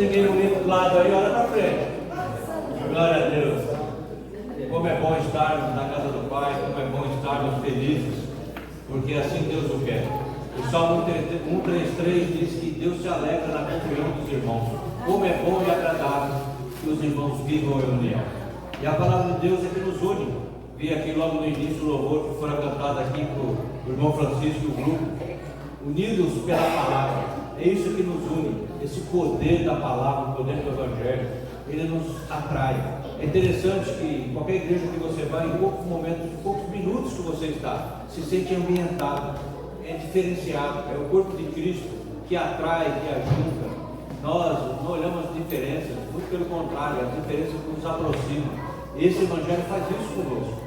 ninguém bonito do lado aí, olha para frente. Glória a Deus. Como é bom estarmos na casa do Pai, como é bom estarmos felizes, porque assim Deus o quer. O Salmo 133 diz que Deus se alegra na comunhão dos irmãos. Como é bom e agradável que os irmãos vivam em união. E a palavra de Deus é que nos une. Vi aqui logo no início o louvor que foi cantado aqui para o irmão Francisco e o grupo. Unidos pela palavra. É isso que nos une. Esse poder da palavra, o poder do Evangelho, ele nos atrai. É interessante que em qualquer igreja que você vai, em poucos momentos, em poucos minutos que você está, se sente ambientado, é diferenciado. É o corpo de Cristo que atrai, que ajunta. Nós não olhamos as diferenças, muito pelo contrário, as diferenças nos aproximam. Esse Evangelho faz isso conosco.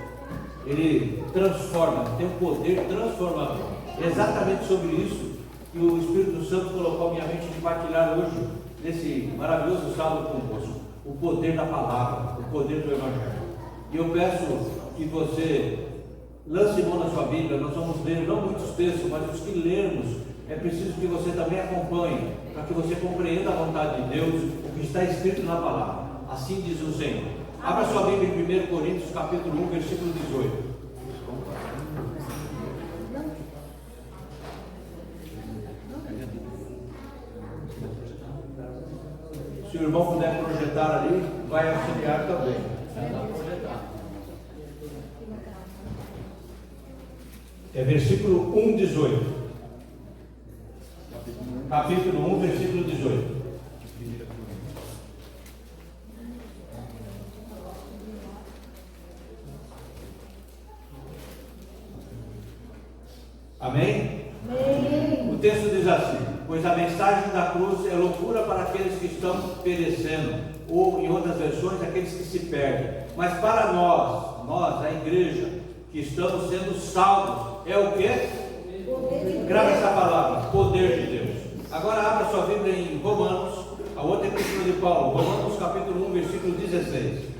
Ele transforma, tem um poder transformador. É exatamente sobre isso que o Espírito Santo colocou minha mente de partilhar hoje, nesse maravilhoso sábado convosco. O poder da palavra, o poder do Evangelho. E eu peço que você lance mão na sua Bíblia. Nós vamos ler não muitos textos, mas os que lermos, é preciso que você também acompanhe, para que você compreenda a vontade de Deus, o que está escrito na palavra. Assim diz o Senhor. Abra sua Bíblia em 1 Coríntios capítulo 1, versículo 18. Se o irmão puder projetar ali, vai auxiliar também. É versículo 1, 18. Capítulo 1, versículo 18. Amém? Amém? O texto diz assim: pois a mensagem da cruz é loucura para aqueles que estão perecendo, ou em outras versões, aqueles que se perdem. Mas para nós, a igreja, que estamos sendo salvos, é o quê? Grava essa palavra, poder de Deus. Agora abra sua Bíblia em Romanos, a outra epístola de Paulo, Romanos capítulo 1, versículo 16.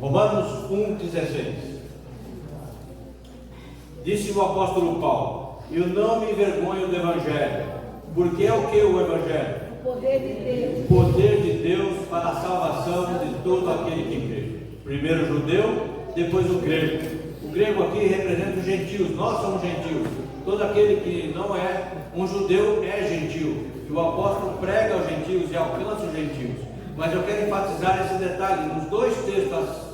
Romanos 1, 16. Disse o apóstolo Paulo: eu não me envergonho do Evangelho, porque é o que o Evangelho? O poder de Deus. O poder de Deus para a salvação de todo aquele que crê. Primeiro o judeu, depois o grego. O grego aqui representa os gentios, nós somos gentios. Todo aquele que não é um judeu é gentio. E o apóstolo prega aos gentios e alcança os gentios. Mas eu quero enfatizar esse detalhe: nos dois textos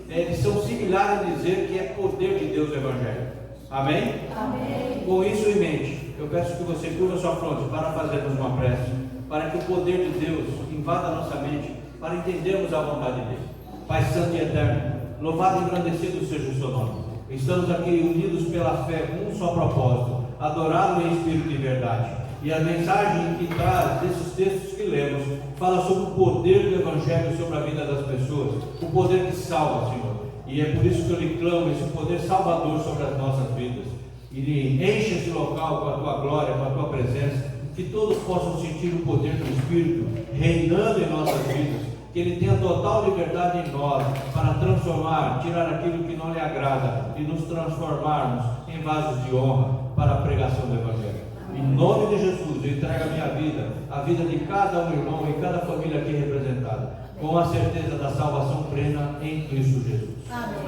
eles são similares em dizer que é poder de Deus o Evangelho. Amém? Amém. Com isso em mente, eu peço que você curva sua fronte para fazermos uma prece, para que o poder de Deus invada a nossa mente, para entendermos a vontade dele. Pai Santo e Eterno, louvado e engrandecido seja o seu nome. Estamos aqui unidos pela fé com um só propósito: adorá-lo em espírito e verdade. E a mensagem que traz desses textos que lemos fala sobre o poder do Evangelho sobre a vida das pessoas, o poder que salva, Senhor. E é por isso que eu lhe clamo esse poder salvador sobre as nossas vidas. E enche esse local com a tua glória, com a tua presença, que todos possam sentir o poder do Espírito reinando em nossas vidas, que Ele tenha total liberdade em nós para transformar, tirar aquilo que não lhe agrada e nos transformarmos em vasos de honra para a pregação do Evangelho. Em nome de Jesus, eu entrego a minha vida, a vida de cada um irmão e cada família aqui representada, com a certeza da salvação plena em Cristo Jesus.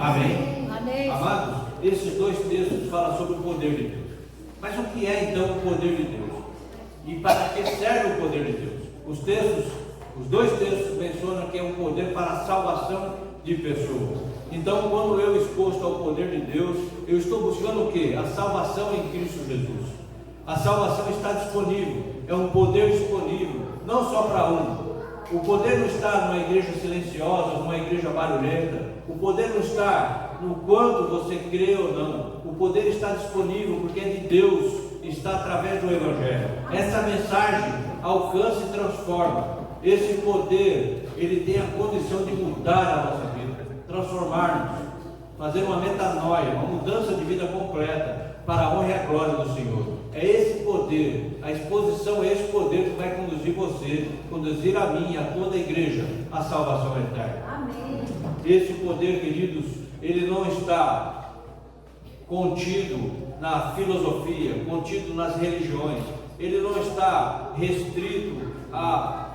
Amém. Amém. Amados, esses dois textos falam sobre o poder de Deus. Mas o que é então o poder de Deus? E para que serve o poder de Deus? Os dois textos mencionam que é um poder para a salvação de pessoas. Então, quando eu exposto ao poder de Deus, eu estou buscando o quê? A salvação em Cristo Jesus. A salvação está disponível, é um poder disponível, não só para um. O poder não está numa igreja silenciosa, numa igreja barulhenta. O poder não está no quanto você crê ou não. O poder está disponível porque é de Deus, está através do Evangelho. Essa mensagem alcança e transforma. Esse poder, ele tem a condição de mudar a nossa vida, transformar-nos, fazer uma metanoia, uma mudança de vida completa para a honra e a glória do Senhor. É esse poder, a exposição é esse poder que vai conduzir você, conduzir a mim, a toda a igreja, à salvação eterna. Amém. Esse poder, queridos, ele não está contido na filosofia, contido nas religiões. Ele não está restrito a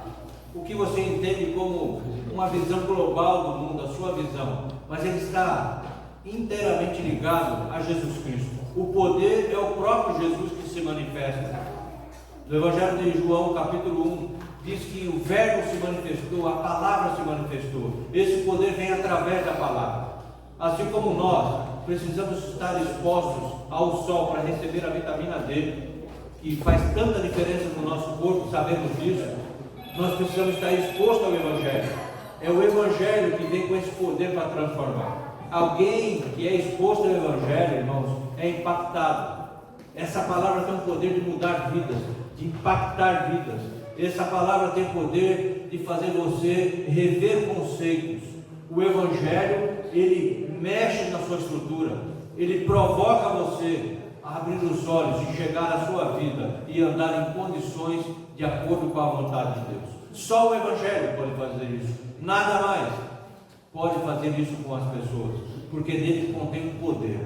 o que você entende como uma visão global do mundo, a sua visão, mas ele está inteiramente ligado a Jesus Cristo. O poder é o próprio Jesus que se manifesta. No Evangelho de João, capítulo 1, diz que o Verbo se manifestou, a palavra se manifestou. Esse poder vem através da palavra. Assim como nós precisamos estar expostos ao sol para receber a vitamina D, que faz tanta diferença no nosso corpo, sabemos disso, nós precisamos estar expostos ao Evangelho. É o Evangelho que vem com esse poder para transformar. Alguém que é exposto ao Evangelho, irmãos, é impactado. Essa palavra tem o poder de mudar vidas, de impactar vidas. Essa palavra tem o poder de fazer você rever conceitos. O Evangelho, ele mexe na sua estrutura, ele provoca você a abrir os olhos, enxergar a sua vida e andar em condições de acordo com a vontade de Deus. Só o Evangelho pode fazer isso, nada mais pode fazer isso com as pessoas, porque nele contém um poder.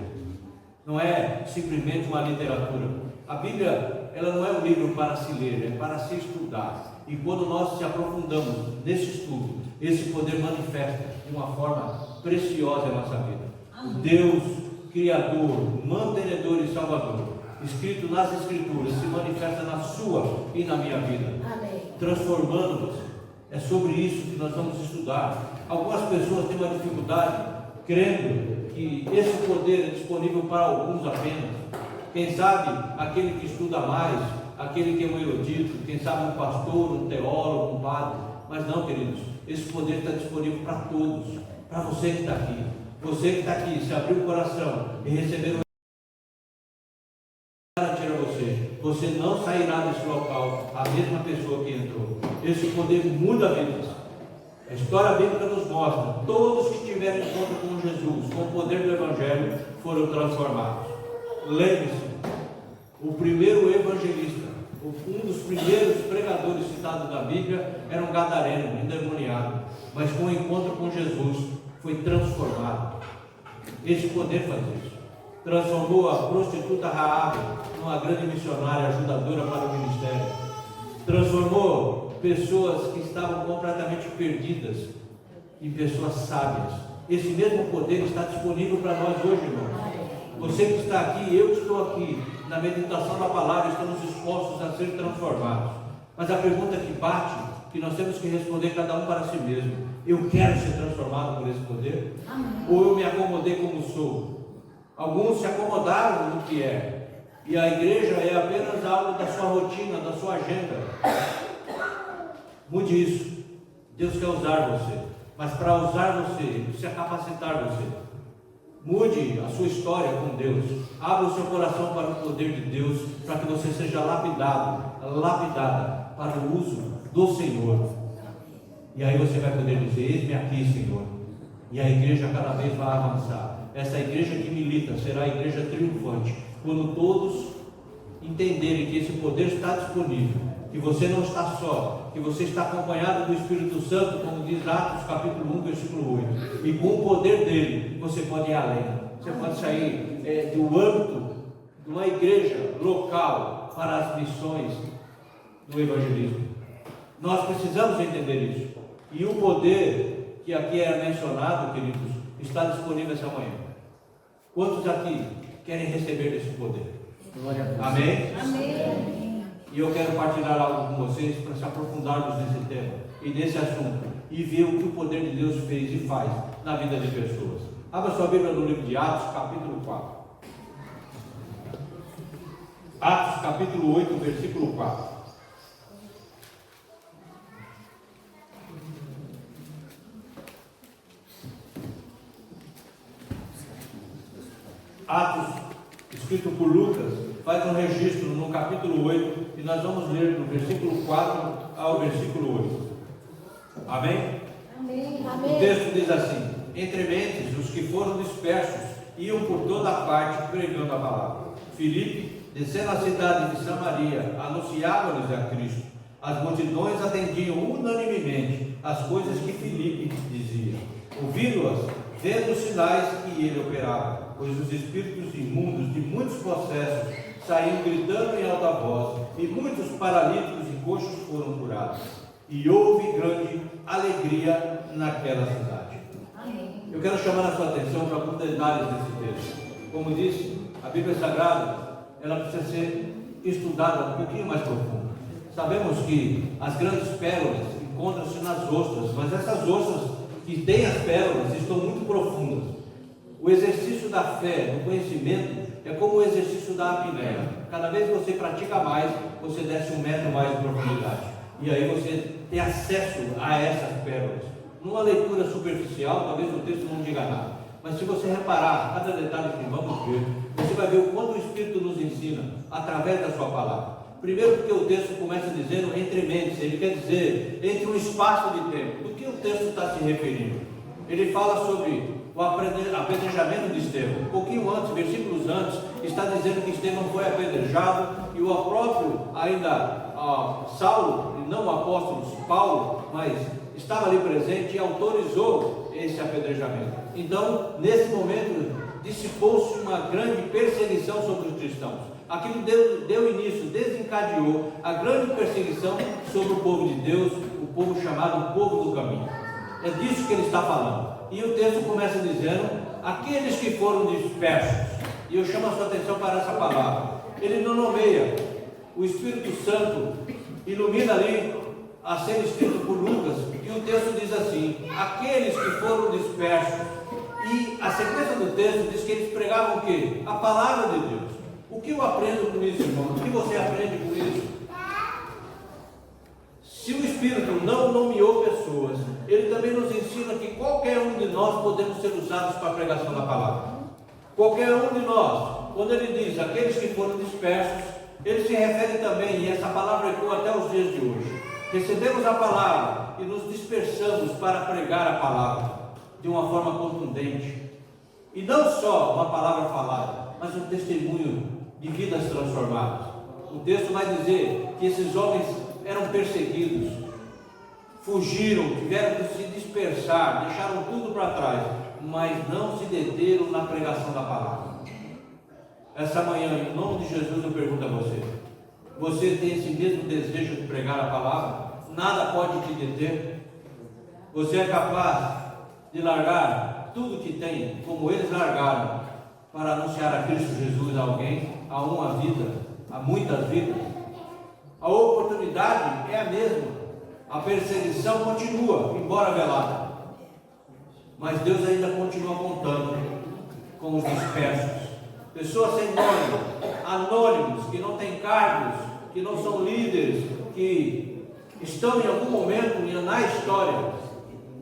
Não é simplesmente uma literatura. A Bíblia, ela não é um livro para se ler, é para se estudar. E quando nós se aprofundamos nesse estudo, esse poder manifesta de uma forma preciosa em nossa vida. O Deus Criador, mantenedor e Salvador, escrito nas Escrituras, se manifesta na sua e na minha vida, transformando-nos. É sobre isso que nós vamos estudar. Algumas pessoas têm uma dificuldade crendo que esse poder é disponível para alguns apenas. Quem sabe aquele que estuda mais, aquele que é um erudito, quem sabe um pastor, um teólogo, um padre. Mas não, queridos, esse poder está disponível para todos, para você que está aqui. Você que está aqui, se abrir o coração e receber o garantir a você, você não sairá desse local a mesma pessoa que entrou. Esse poder muda vidas. A história bíblica nos mostra, todos que tiveram encontro com Jesus, com o poder do Evangelho, foram transformados. Lembre-se, o primeiro evangelista, um dos primeiros pregadores citados da Bíblia, era um gadareno, endemoniado, mas com o encontro com Jesus, foi transformado. Esse poder faz isso. Transformou a prostituta Raabe numa grande missionária, ajudadora para o ministério. Transformou pessoas que estavam completamente perdidas em pessoas sábias. Esse mesmo poder está disponível para nós hoje, irmãos. Você que está aqui, eu que estou aqui, na meditação da palavra, estamos dispostos a ser transformados. Mas a pergunta que bate, que nós temos que responder cada um para si mesmo: eu quero ser transformado por esse poder? Amém. Ou eu me acomodei como sou? Alguns se acomodaram no que é, e a igreja é apenas algo da sua rotina, da sua agenda. Mude isso. Deus quer usar você, mas para usar você, Ele precisa capacitar você. Mude a sua história com Deus. Abra o seu coração para o poder de Deus, para que você seja lapidada para o uso do Senhor. E aí você vai poder dizer: eis-me aqui, Senhor. E a igreja cada vez vai avançar. Essa igreja que milita será a igreja triunfante, quando todos entenderem que esse poder está disponível, que você não está só, que você está acompanhado do Espírito Santo, como diz Atos capítulo 1, versículo 8, e com o poder dele, você pode ir além, você pode sair do âmbito de uma igreja local para as missões do evangelismo. Nós precisamos entender isso, e o poder que aqui é mencionado, queridos, está disponível essa manhã. Quantos aqui querem receber esse poder? Amém? Amém. E eu quero partilhar algo com vocês para se aprofundarmos nesse tema e nesse assunto e ver o que o poder de Deus fez e faz na vida de pessoas. Abra sua Bíblia no livro de Atos, capítulo 4. Atos, capítulo 8, versículo 4. Atos, escrito por Lucas, faz um registro no capítulo 8 e nós vamos ler do versículo 4 ao versículo 8. Amém? Amém. O texto diz assim: entre mentes, os que foram dispersos iam por toda a parte pregando a palavra. Filipe, descendo a cidade de Samaria, anunciava-lhes a Cristo. As multidões atendiam unanimemente as coisas que Filipe dizia. Ouvindo-as, vendo os sinais que ele operava, pois os espíritos imundos de muitos possessos saíam gritando em alta voz, e muitos paralíticos e coxos foram curados. E houve grande alegria naquela cidade. Amém. Eu quero chamar a sua atenção para alguns detalhes desse texto. Como disse, a Bíblia Sagrada, ela precisa ser estudada um pouquinho mais profundo. Sabemos que as grandes pérolas encontram-se nas ostras, mas essas ostras que têm as pérolas estão muito profundas. O exercício da fé, do conhecimento, é como o exercício da apneia. Cada vez que você pratica mais, você desce 1 metro mais de profundidade. E aí você tem acesso a essas pérolas. Numa leitura superficial, talvez o texto não diga nada. Mas se você reparar cada detalhe que vamos ver, você vai ver o quanto o Espírito nos ensina através da sua palavra. Primeiro porque o texto começa dizendo entre mentes, ele quer dizer entre um espaço de tempo. Do que o texto está se referindo? Ele fala sobre o apedrejamento de Estevão. Um pouquinho antes, versículos antes, está dizendo que Estevão foi apedrejado e o próprio Saulo, e não o apóstolo Paulo, mas estava ali presente e autorizou esse apedrejamento. Então, nesse momento, dissipou-se uma grande perseguição sobre os cristãos. Aquilo deu início, desencadeou a grande perseguição sobre o povo de Deus, o povo chamado povo do caminho. É disso que ele está falando. E o texto começa dizendo, aqueles que foram dispersos. E eu chamo a sua atenção para essa palavra. Ele não nomeia. O Espírito Santo ilumina ali a ser escrito por Lucas, e o texto diz assim, aqueles que foram dispersos. E a sequência do texto diz que eles pregavam o quê? A palavra de Deus. O que eu aprendo com isso, irmão? O que você aprende com isso? Se o Espírito não nomeou pessoas, ele também nos ensina que qualquer um de nós podemos ser usados para a pregação da palavra. Qualquer um de nós, quando ele diz aqueles que foram dispersos, ele se refere também, e essa palavra ecoa até os dias de hoje. Recebemos a palavra e nos dispersamos para pregar a palavra de uma forma contundente. E não só uma palavra falada, mas um testemunho de vidas transformadas. O texto vai dizer que esses homens eram perseguidos, fugiram, tiveram que se dispersar, deixaram tudo para trás, mas não se deteram na pregação da palavra. Essa manhã, em nome de Jesus, eu pergunto a você: você tem esse mesmo desejo de pregar a palavra? Nada pode te deter? Você é capaz de largar tudo que tem, como eles largaram, para anunciar a Cristo Jesus a alguém, a uma vida, a muitas vidas? A oportunidade é a mesma, a perseguição continua, embora velada, mas Deus ainda continua contando com os dispersos, pessoas sem nome, anônimos, que não têm cargos, que não são líderes, que estão em algum momento na história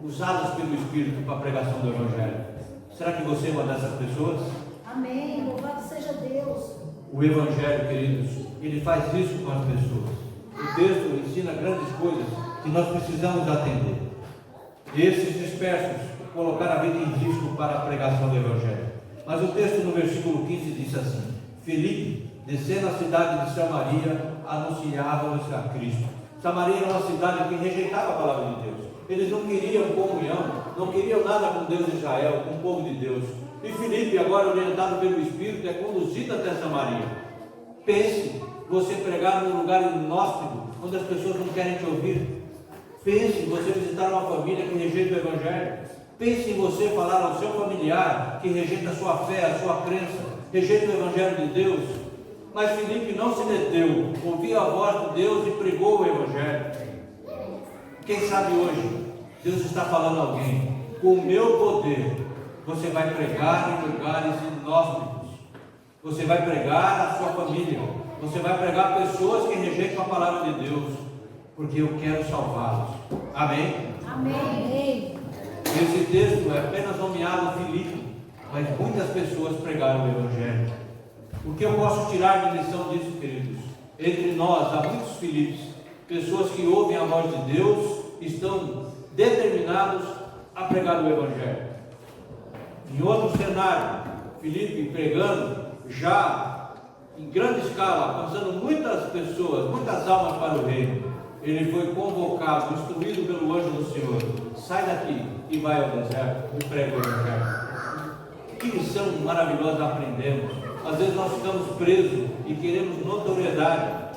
usados pelo Espírito para a pregação do Evangelho. Será que você é uma dessas pessoas? Amém, louvado seja Deus. O Evangelho, queridos, ele faz isso com as pessoas. O texto ensina grandes coisas que nós precisamos atender. Esses dispersos colocaram a vida em risco para a pregação do Evangelho. Mas o texto no versículo 15 diz assim: Filipe, descendo a cidade de Samaria, anunciava-lhes a Cristo. Samaria era uma cidade que rejeitava a palavra de Deus. Eles não queriam comunhão, não queriam nada com Deus de Israel, com o povo de Deus. E Filipe, agora orientado pelo Espírito, é conduzido até Samaria. Pense, você pregar num lugar inóspito, onde as pessoas não querem te ouvir. Pense em você visitar uma família que rejeita o Evangelho. Pense em você falar ao seu familiar que rejeita a sua fé, a sua crença, rejeita o Evangelho de Deus. Mas Filipe não se deteu, ouviu a voz de Deus e pregou o Evangelho. Quem sabe hoje, Deus está falando a alguém: com o meu poder, você vai pregar em lugares inóspitos, você vai pregar a sua família, você vai pregar pessoas que rejeitam a palavra de Deus, porque eu quero salvá-los. Amém? Amém. Esse texto é apenas nomeado Filipe, mas muitas pessoas pregaram o Evangelho. O que eu posso tirar de lição disso, queridos? Entre nós há muitos Filipes, pessoas que ouvem a voz de Deus, estão determinados a pregar o Evangelho. Em outro cenário, Filipe pregando já em grande escala, alcançando muitas pessoas, muitas almas para o reino. ele foi convocado, instruído pelo anjo do Senhor: sai daqui e vai ao deserto e prega o evangelho. Que lição maravilhosa aprendemos. Às vezes nós ficamos presos e queremos notoriedade.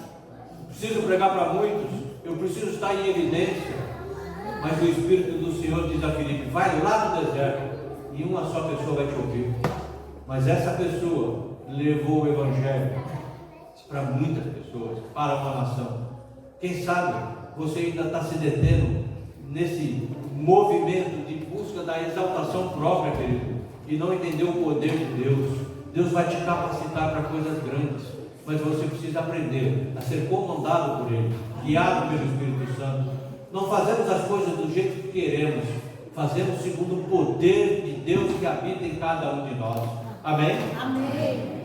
Preciso pregar para muitos, eu preciso estar em evidência. Mas o Espírito do Senhor diz a Filipe: vai lá no deserto e uma só pessoa vai te ouvir. Mas essa pessoa levou o evangelho para muitas pessoas, para uma nação. Quem sabe você ainda está se detendo nesse movimento de busca da exaltação própria, querido, e não entendeu o poder de Deus. Deus vai te capacitar para coisas grandes, mas você precisa aprender a ser comandado por Ele, guiado pelo Espírito Santo. Não fazemos as coisas do jeito que queremos, fazemos segundo o poder de Deus que habita em cada um de nós. Amém? Amém.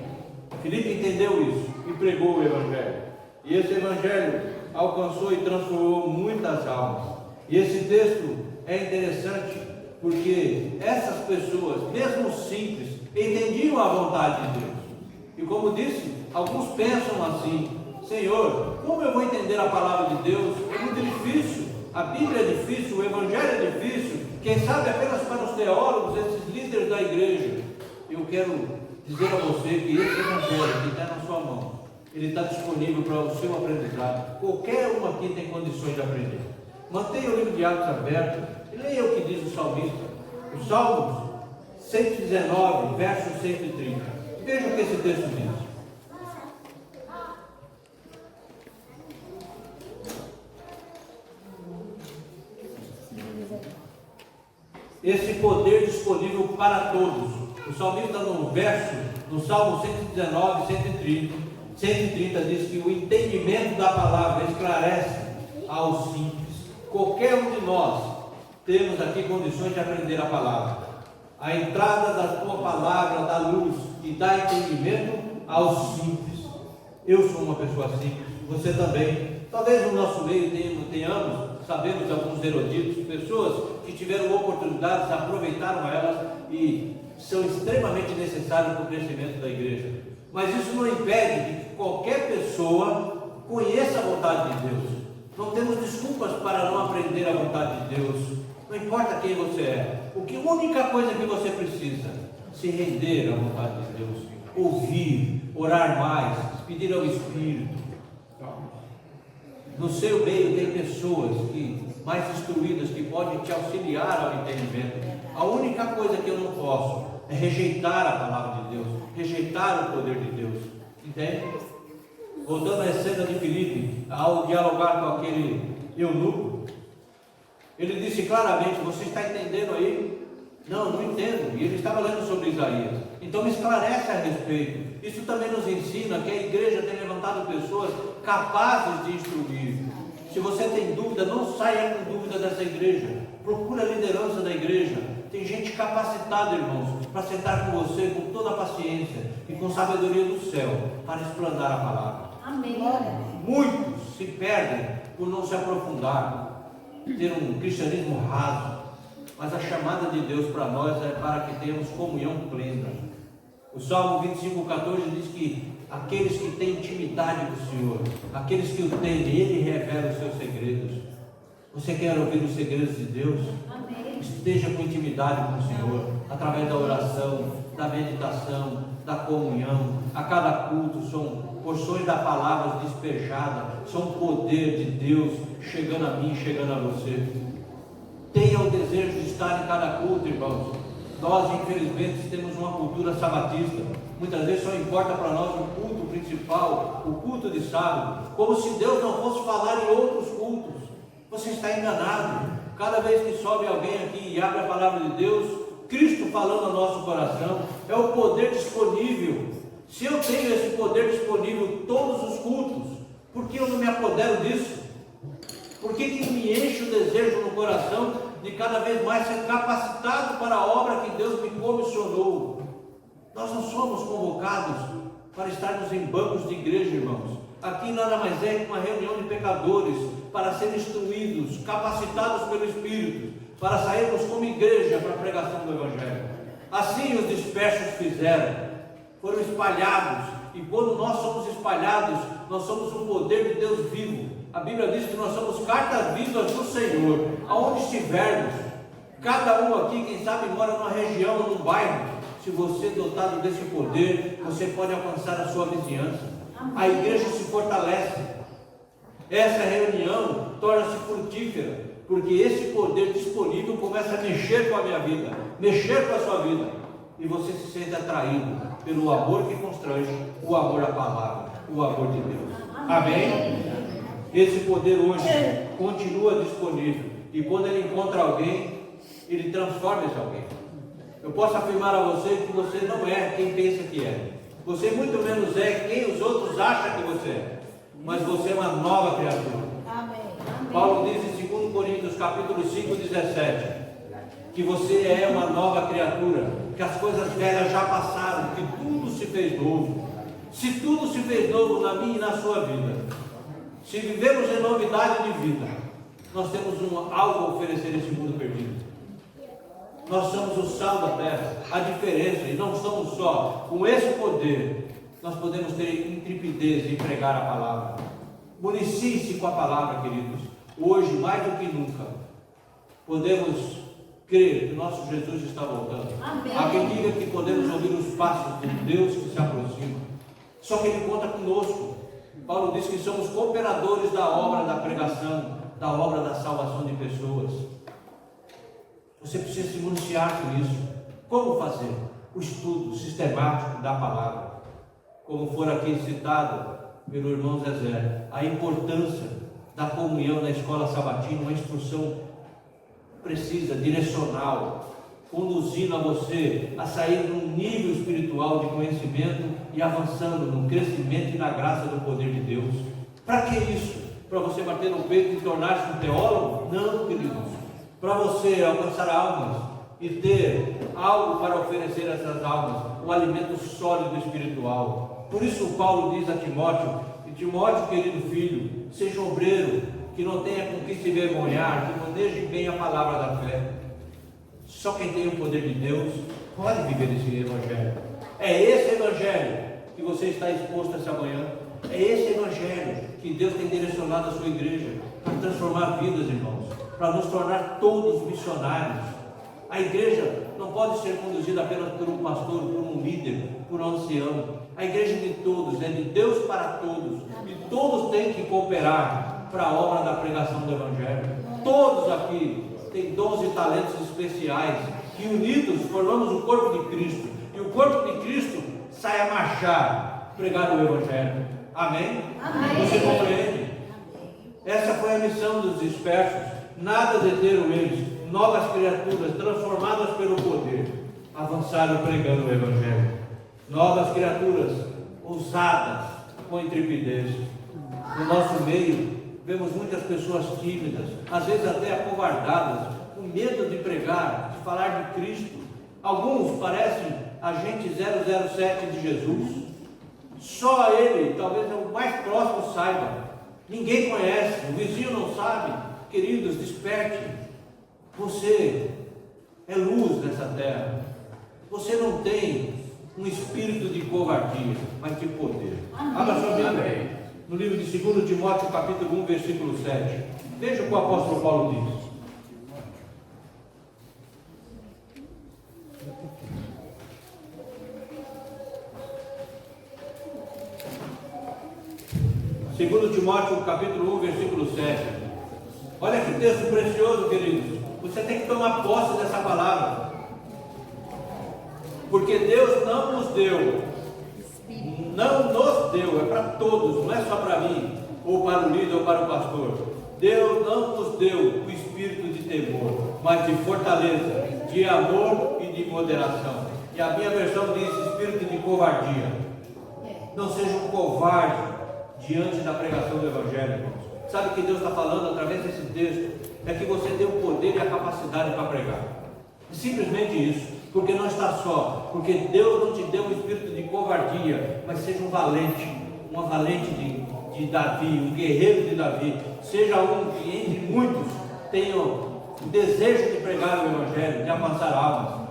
Filipe entendeu isso e pregou o Evangelho. E esse Evangelho alcançou e transformou muitas almas. E esse texto é interessante porque essas pessoas, mesmo simples, entendiam a vontade de Deus. E como disse, alguns pensam assim: Senhor, como eu vou entender a palavra de Deus? É muito difícil, a Bíblia é difícil, o Evangelho é difícil, quem sabe apenas para os teólogos, esses líderes da igreja. Eu quero dizer a você que esse Evangelho que está na sua mão, ele está disponível para o seu aprendizado. Qualquer um aqui tem condições de aprender. Mantenha o livro de Atos aberto e leia o que diz o salmista. Os Salmos 119, verso 130. Veja o que esse texto diz. Esse poder disponível para todos. O salmista no Salmo 119, 130 diz que o entendimento da palavra esclarece aos simples. Qualquer um de nós temos aqui condições de aprender a palavra. A entrada da tua palavra dá luz e dá entendimento aos simples. Eu sou uma pessoa simples, você também. Talvez no nosso meio sabemos alguns eruditos, pessoas que tiveram oportunidades, aproveitaram elas e são extremamente necessárias para o crescimento da igreja. Mas isso não impede que qualquer pessoa conheça a vontade de Deus. Não temos desculpas para não aprender a vontade de Deus. Não importa quem você é. A única coisa que você precisa, se render à vontade de Deus, ouvir, orar mais, pedir ao Espírito. No seu meio tem pessoas mais instruídas que podem te auxiliar ao entendimento. A única coisa que eu não posso é rejeitar a palavra de Deus, rejeitar o poder de Deus. Entende? Voltando à cena de Filipe, ao dialogar com aquele eunuco, ele disse claramente: você está entendendo aí? Não, não entendo. E ele estava lendo sobre Isaías. Então me esclarece a respeito. Isso também nos ensina que a igreja tem levantado pessoas capazes de instruir. Se você tem dúvida, não saia com dúvida dessa igreja. Procura a liderança da igreja. Tem gente capacitada, irmãos, para sentar com você com toda a paciência e com sabedoria do céu para explanar a palavra. Amém. Muitos se perdem por não se aprofundar, ter um cristianismo raso. Mas a chamada de Deus para nós é para que tenhamos comunhão plena. O Salmo 25,14 diz que aqueles que têm intimidade com o Senhor, aqueles que o temem, Ele revela os seus segredos. Você quer ouvir os segredos de Deus? Amém. Esteja com intimidade com o Senhor, através da oração, da meditação, da comunhão. A cada culto são porções da palavra despejadas, são poder de Deus chegando a mim, chegando a você. Tenha o desejo de estar em cada culto, irmãos. Nós, infelizmente, temos uma cultura sabatista. Muitas vezes só importa para nós o culto principal, o culto de sábado, como se Deus não fosse falar em outros cultos. Você está enganado. Cada vez que sobe alguém aqui e abre a palavra de Deus, Cristo falando ao nosso coração, é o poder disponível. Se eu tenho esse poder disponível todos os cultos, por que eu não me apodero disso? Por que me enche o desejo no coração de cada vez mais ser capacitado para a obra que Deus me comissionou? Nós não somos convocados para estarmos em bancos de igreja, irmãos. Aqui nada mais é que uma reunião de pecadores para serem instruídos, capacitados pelo Espírito, para sairmos como igreja para a pregação do Evangelho. Assim os dispersos fizeram, foram espalhados E quando nós somos espalhados, nós somos um poder de Deus vivo. A Bíblia diz que nós somos cartas vivas do Senhor. Aonde estivermos, cada um aqui, quem sabe, mora numa região ou num bairro. Se você é dotado desse poder, você pode alcançar a sua vizinhança. A igreja se fortalece. Essa reunião torna-se frutífera, porque esse poder disponível começa a mexer com a minha vida, mexer com a sua vida, e você se sente atraído pelo amor que constrange, o amor à palavra, o amor de Deus. Amém? Esse poder hoje continua disponível, e quando ele encontra alguém, ele transforma esse alguém. Eu posso afirmar a você que você não é quem pensa que é. Você muito menos é quem os outros acham que você é. Mas você é uma nova criatura. Amém. Paulo diz em 2 Coríntios capítulo 5, 17, que você é uma nova criatura, que as coisas velhas já passaram, que tudo se fez novo. Se tudo se fez novo na minha e na sua vida, se vivemos em novidade de vida, nós temos algo a oferecer a esse mundo perdido. Nós somos o sal da terra, a diferença, e não somos só. Com esse poder, nós podemos ter intrepidez em pregar a palavra. Municie-se com a palavra, queridos. Hoje, mais do que nunca, podemos crer que o nosso Jesus está voltando. Amém. Há quem diga que podemos ouvir os passos de Deus que se aproxima. Só que Ele conta conosco. Paulo diz que somos cooperadores da obra da pregação, da obra da salvação de pessoas. Você precisa se municiar com isso. Como fazer? O estudo sistemático da palavra. Como for aqui citado pelo irmão Zezé, a importância da comunhão na escola sabatina, uma instrução precisa, direcional, conduzindo a você a sair de um nível espiritual de conhecimento e avançando no crescimento e na graça do poder de Deus. Para que isso? Para você bater no peito e tornar-se um teólogo? Não, queridos. Para você alcançar almas e ter algo para oferecer a essas almas, um alimento sólido espiritual. Por isso Paulo diz a Timóteo, e Timóteo, querido filho, seja um obreiro, que não tenha com que se vergonhar, que maneje bem a palavra da fé. Só quem tem o poder de Deus pode viver esse evangelho. É esse evangelho que você está exposto essa manhã. É esse evangelho que Deus tem direcionado a sua igreja para transformar vidas, irmãos, para nos tornar todos missionários. A igreja não pode ser conduzida apenas por um pastor, por um líder, por um ancião. A igreja de todos, é de Deus para todos, e todos têm que cooperar para a obra da pregação do evangelho. Todos aqui têm dons e talentos especiais, que unidos formamos o corpo de Cristo, e o corpo de Cristo sai a marchar, pregar o evangelho. Amém? Amém. Você compreende? Essa foi a missão dos dispersos. Nada deteram eles, novas criaturas transformadas pelo poder, avançaram pregando o evangelho. Novas criaturas ousadas, com intrepidez. No nosso meio, vemos muitas pessoas tímidas, às vezes até acovardadas, com medo de pregar, de falar de Cristo. Alguns parecem agente 007 de Jesus. Só ele, talvez o mais próximo, saiba. Ninguém conhece, o vizinho não sabe. Queridos, desperte. Você é luz nessa terra. Você não tem um espírito de covardia, mas de poder. Abra sua Bíblia no livro de 2 Timóteo, capítulo 1, versículo 7. Veja o que o apóstolo Paulo diz. Segundo Timóteo, capítulo 1, versículo 7. Olha que texto precioso, queridos. Você tem que tomar posse dessa palavra. Porque Deus não nos deu, é para todos, não é só para mim, ou para o líder, ou para o pastor. Deus não nos deu o espírito de temor, mas de fortaleza, de amor e de moderação. E a minha versão diz espírito de covardia. Não seja um covarde diante da pregação do evangelho, irmãos. Sabe o que Deus está falando através desse texto? É que você tem o poder e a capacidade para pregar. É simplesmente isso. Porque não está só. Porque Deus não te deu um espírito de covardia, mas seja um valente, uma valente de Davi, um guerreiro de Davi. Seja um que entre muitos tenha o desejo de pregar o evangelho, de alcançar almas.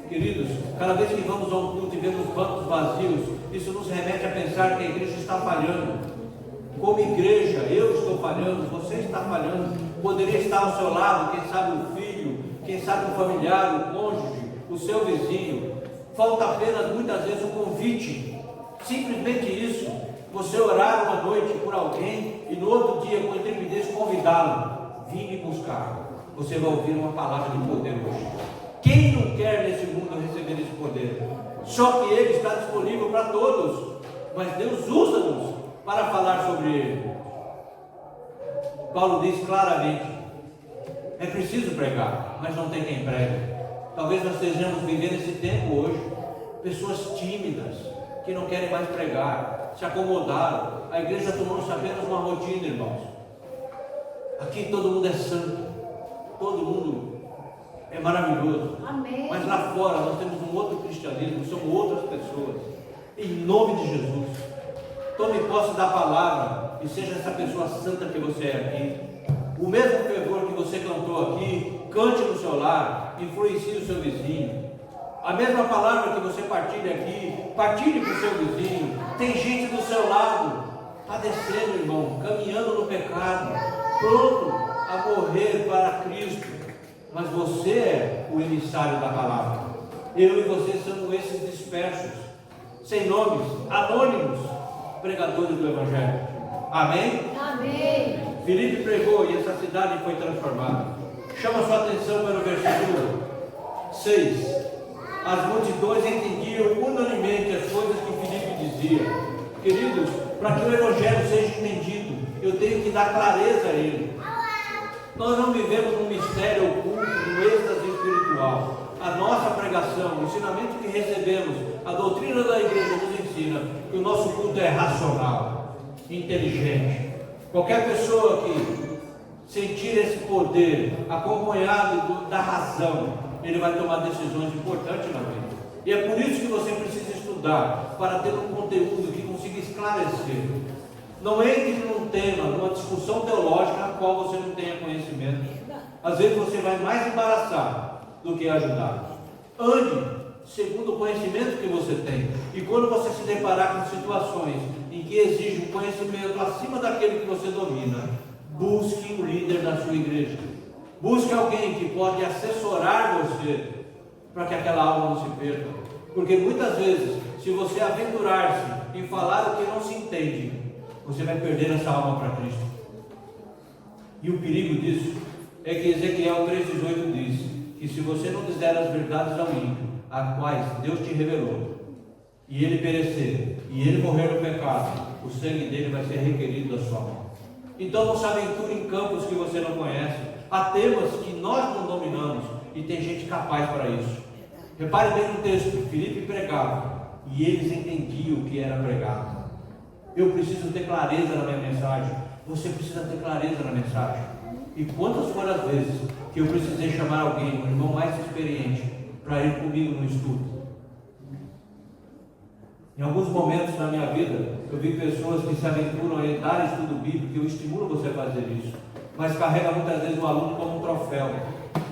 Queridos, cada vez que vamos a um culto e vemos bancos vazios, Deus, isso nos remete a pensar que a igreja está falhando. Como igreja, eu estou falhando, você está falhando. Poderia estar ao seu lado, quem sabe um filho, quem sabe um familiar, um cônjuge, o seu vizinho. Falta apenas muitas vezes um convite, simplesmente isso. Você orar uma noite por alguém e no outro dia, com intrepidez, convidá-lo. Vim me buscar. Você vai ouvir uma palavra de poder hoje. Quem não quer nesse mundo receber esse poder? Só que ele está disponível para todos, mas Deus usa-nos para falar sobre ele. Paulo diz claramente: é preciso pregar, mas não tem quem pregue. Talvez nós estejamos vivendo esse tempo hoje, pessoas tímidas, que não querem mais pregar, se acomodaram. A igreja tornou-se apenas uma rotina, irmãos. Aqui todo mundo é santo, todo mundo é maravilhoso. Amém. Mas lá fora nós temos um outro cristianismo, somos outras pessoas. Em nome de Jesus, tome posse da palavra e seja essa pessoa santa que você é aqui. O mesmo fervor que você cantou aqui, cante no seu lar, influencie o seu vizinho. A mesma palavra que você partilha aqui, partilhe com o seu vizinho. Tem gente do seu lado, padecendo, irmão, caminhando no pecado, pronto a morrer para Cristo. Mas você é o emissário da palavra. Eu e você somos esses dispersos, sem nomes, anônimos, pregadores do Evangelho. Amém? Amém. Filipe pregou e essa cidade foi transformada. Chama sua atenção para o versículo 6. As multidões entendiam unanimemente as coisas que Filipe dizia. Queridos, para que o Evangelho seja entendido, eu tenho que dar clareza a ele. Nós não vivemos num mistério oculto, num êxtase espiritual. A nossa pregação, o ensinamento que recebemos, a doutrina da igreja nos ensina que o nosso culto é racional, inteligente. Qualquer pessoa que sentir esse poder acompanhado da razão, ele vai tomar decisões importantes na vida. E é por isso que você precisa estudar, para ter um conteúdo que consiga esclarecer. Não entre num tema, numa discussão teológica na qual você não tenha conhecimento. Às vezes você vai mais embaraçar do que ajudar. Ande segundo o conhecimento que você tem. E quando você se deparar com situações em que exige um conhecimento acima daquele que você domina, busque um líder da sua igreja. Busque alguém que pode assessorar você para que aquela alma não se perca. Porque muitas vezes, se você aventurar-se em falar o que não se entende, você vai perder essa alma para Cristo. E o perigo disso é que Ezequiel 3,18 diz que se você não disser as verdades ao ímpio, as quais Deus te revelou, e ele perecer, e ele morrer no pecado, o sangue dele vai ser requerido da sua mão. Então não se aventure em campos que você não conhece. Há temas que nós não dominamos e tem gente capaz para isso. Repare bem no texto, Filipe pregava e eles entendiam o que era pregado. Eu preciso ter clareza na minha mensagem. Você precisa ter clareza na mensagem. E quantas foram as vezes que eu precisei chamar alguém, um irmão mais experiente, para ir comigo no estudo? Em alguns momentos na minha vida, eu vi pessoas que se aventuram a dar estudo bíblico, e eu estimulo você a fazer isso, mas carrega muitas vezes o aluno como um troféu.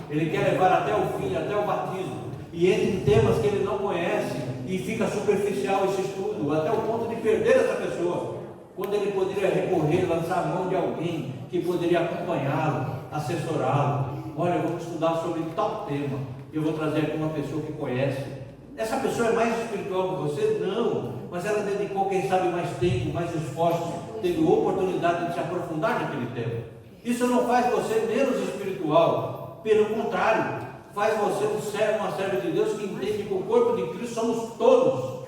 Ele quer levar até o fim, até o batismo, e entra em temas que ele não conhece, e fica superficial esse estudo, até o ponto de perder essa pessoa, quando ele poderia recorrer, lançar a mão de alguém que poderia acompanhá-lo, assessorá-lo. Olha, vamos estudar sobre tal tema, eu vou trazer aqui uma pessoa que conhece. Essa pessoa é mais espiritual que você? Não, mas ela dedicou, quem sabe, mais tempo, mais esforços, teve oportunidade de se aprofundar naquele tema. Isso não faz você menos espiritual, pelo contrário, faz você um servo, uma serva de Deus que entende que o corpo de Cristo somos todos.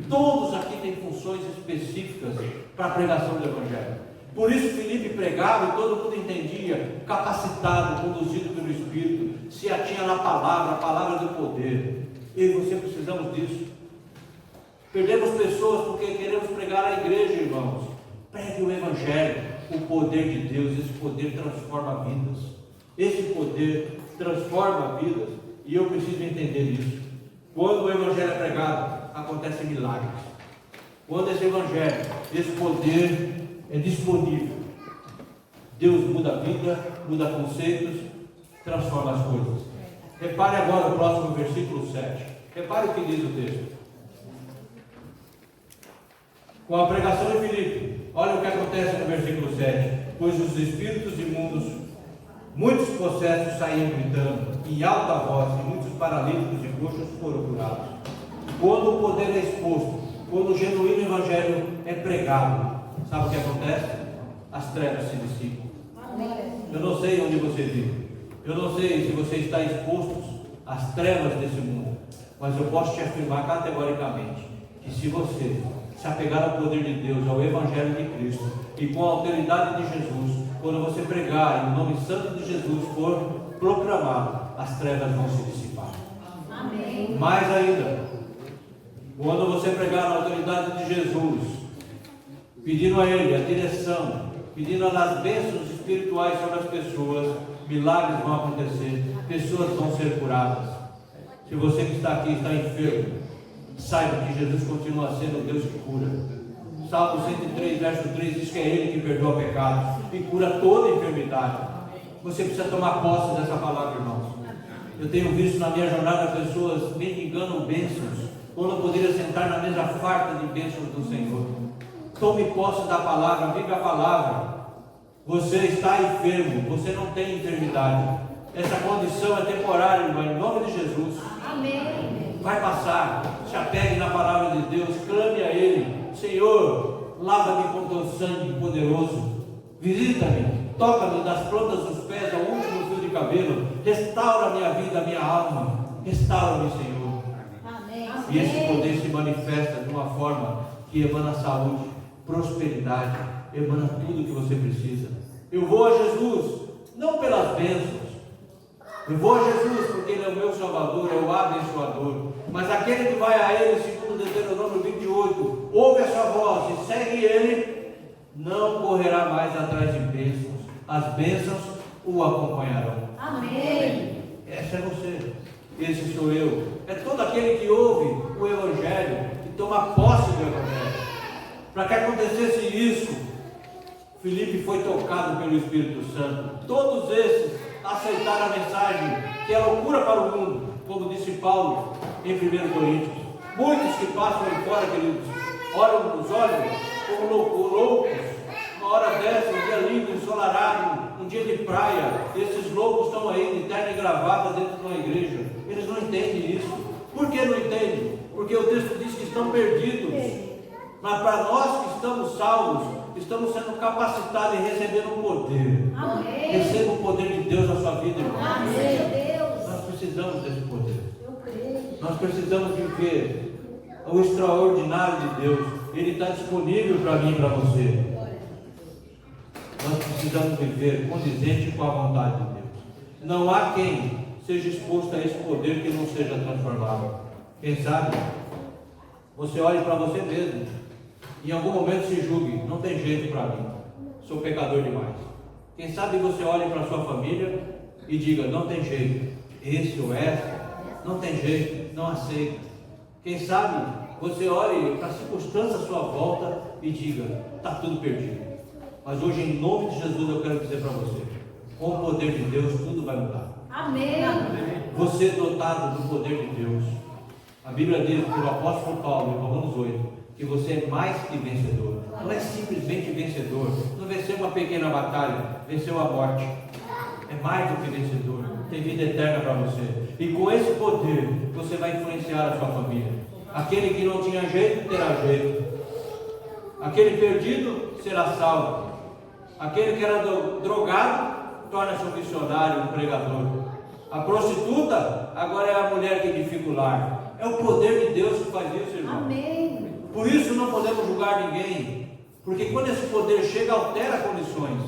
Todos aqui têm funções específicas para a pregação do Evangelho. Por isso Filipe pregava e todo mundo entendia, capacitado, conduzido pelo Espírito, se atinha na palavra, a palavra do poder. Eu e você precisamos disso. Perdemos pessoas porque queremos pregar a igreja, irmãos. Pregue o Evangelho, o poder de Deus. Esse poder transforma vidas. Esse poder transforma vidas. E eu preciso entender isso. Quando o Evangelho é pregado, acontecem milagres. Quando esse Evangelho, esse poder é disponível, Deus muda a vida, muda conceitos, transforma as coisas. Repare agora o próximo versículo 7. Repare o que diz o texto. Com a pregação de Filipe, olha o que acontece no versículo 7. Pois os espíritos imundos, muitos possessos saíam gritando em alta voz, e muitos paralíticos e coxos foram curados. Quando o poder é exposto, quando o genuíno evangelho é pregado, sabe o que acontece? As trevas se dissipam. Eu não sei onde você vive, eu não sei se você está exposto às trevas desse mundo, mas eu posso te afirmar categoricamente que se você se apegar ao poder de Deus, ao Evangelho de Cristo, e com a autoridade de Jesus, quando você pregar e o nome santo de Jesus for proclamado, as trevas vão se dissipar. Amém. Mais ainda, quando você pregar a autoridade de Jesus, pedindo a Ele a direção, pedindo as bênçãos espirituais sobre as pessoas, milagres vão acontecer, pessoas vão ser curadas. Se você que está aqui está enfermo, saiba que Jesus continua sendo o Deus que cura. Salmo 103, verso 3 diz que é Ele que perdoa pecados e cura toda enfermidade. Você precisa tomar posse dessa palavra, irmãos. Eu tenho visto na minha jornada pessoas mendigando bênçãos, quando eu poderia sentar na mesa farta de bênçãos do Senhor. Tome posse da palavra, viva a palavra. Você está enfermo, você não tem enfermidade. Essa condição é temporária, irmão, em nome de Jesus. Amém. Vai passar. Se apegue na palavra de Deus, clame a Ele. Senhor, lava-me com teu sangue poderoso. Visita-me, toca-me das plantas dos pés ao último fio de cabelo. Restaura a minha vida, a minha alma. Restaura-me, Senhor. Amém. E esse poder se manifesta de uma forma que emana saúde, prosperidade, emana tudo que você precisa. Eu vou a Jesus, não pelas bênçãos. Eu vou a Jesus porque Ele é o meu Salvador, é o abençoador. Mas aquele que vai a Ele, segundo Deuteronômio 28, ouve a sua voz e segue Ele, não correrá mais atrás de bênçãos. As bênçãos o acompanharão. Amém. Essa é você, esse sou eu. É todo aquele que ouve o Evangelho, que toma posse do Evangelho. Para que acontecesse isso, Filipe foi tocado pelo Espírito Santo. Todos esses aceitaram a mensagem, que é loucura para o mundo, como disse Paulo em 1 Coríntios. Muitos que passam aí fora, queridos, olham nos olhos como loucos. Uma hora dessa, um dia lindo, ensolarado, um dia de praia, esses loucos estão aí de terno e gravata dentro de uma igreja. Eles não entendem isso. Por que não entendem? Porque o texto diz que estão perdidos. Mas para nós que estamos salvos, estamos sendo capacitados e recebendo o poder. Amém. Receba o poder de Deus na sua vida, irmão. Amém. Deus. Nós precisamos desse poder. Eu creio. Nós precisamos viver o extraordinário de Deus. Ele está disponível para mim e para você. Nós precisamos viver condizente com a vontade de Deus. Não há quem seja exposto a esse poder que não seja transformado. Quem sabe, você olhe para você mesmo. Em algum momento se julgue, não tem jeito para mim, sou pecador demais. Quem sabe você olhe para a sua família e diga, não tem jeito, esse ou essa, não tem jeito, não aceita. Quem sabe você olhe para a circunstância à sua volta e diga, está tudo perdido. Mas hoje, em nome de Jesus, eu quero dizer para você, com o poder de Deus, tudo vai mudar. Amém. Você dotado do poder de Deus. A Bíblia diz pelo apóstolo Paulo, em Romanos 8, que você é mais que vencedor. Não é simplesmente vencedor. Não venceu uma pequena batalha, venceu a morte. É mais do que vencedor. Tem vida eterna para você. E com esse poder, você vai influenciar a sua família. Aquele que não tinha jeito, terá jeito. Aquele perdido, será salvo. Aquele que era drogado, torna-se um missionário, um pregador. A prostituta, agora é a mulher que edifica o lar. É o poder de Deus que faz isso, irmão. Amém. Por isso não podemos julgar ninguém, porque quando esse poder chega, altera condições.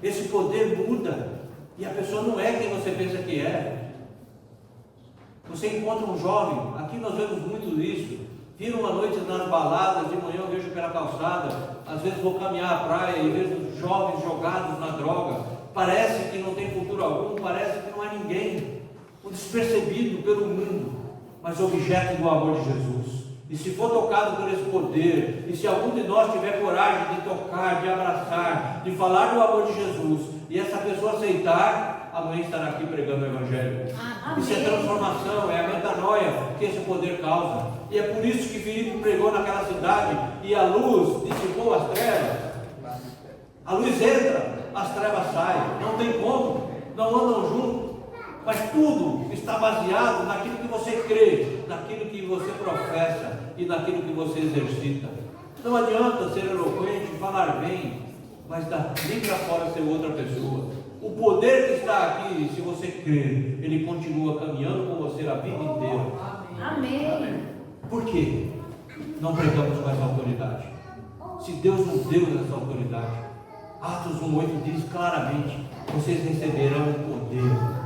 Esse poder muda, e a pessoa não é quem você pensa que é. Você encontra um jovem, aqui nós vemos muito isso. Viro uma noite nas baladas, de manhã eu vejo pela calçada, às vezes vou caminhar à praia e vejo jovens jogados na droga. Parece que não tem futuro algum, parece que não há ninguém. Um despercebido pelo mundo, mas objeto do amor de Jesus. E se for tocado por esse poder, e se algum de nós tiver coragem de tocar, de abraçar, de falar do amor de Jesus, e essa pessoa aceitar, amanhã estará aqui pregando o Evangelho. Amém. Isso é transformação, é a metanoia que esse poder causa. E é por isso que Filipe pregou naquela cidade e a luz dissipou as trevas. A luz entra, as trevas saem. Não tem como, não andam juntos. Mas tudo está baseado naquilo que você crê, naquilo que você professa e naquilo que você exercita. Não adianta ser eloquente, falar bem, mas daqui para fora ser outra pessoa. O poder que está aqui, se você crer, ele continua caminhando com você a vida inteira. Amém. Por quê? Não pregamos com essa autoridade. Se Deus nos deu essa autoridade, Atos 1:8 diz claramente: vocês receberão o poder.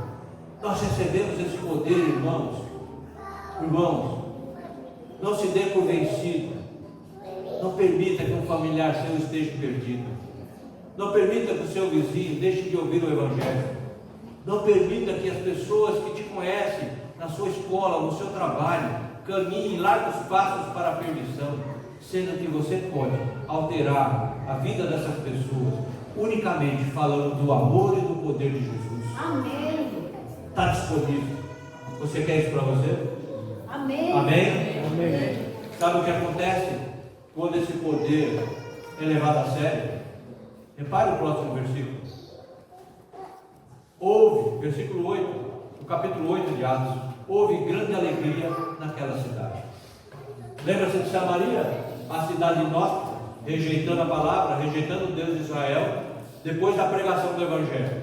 Nós recebemos esse poder, irmãos. Irmãos, não se dê por vencido. Não permita que um familiar seu esteja perdido. Não permita que o seu vizinho deixe de ouvir o Evangelho. Não permita que as pessoas que te conhecem na sua escola, no seu trabalho, caminhem largos passos para a perdição, sendo que você pode alterar a vida dessas pessoas unicamente falando do amor e do poder de Jesus. Amém. Está disponível. Você quer isso para você? Amém. Amém? Amém. Sabe o que acontece quando esse poder é levado a sério? Repare o próximo versículo. Houve, versículo 8, no capítulo 8 de Atos, houve grande alegria naquela cidade. Lembra-se de Samaria, a cidade inóspita, rejeitando a palavra, rejeitando o Deus de Israel, depois da pregação do Evangelho.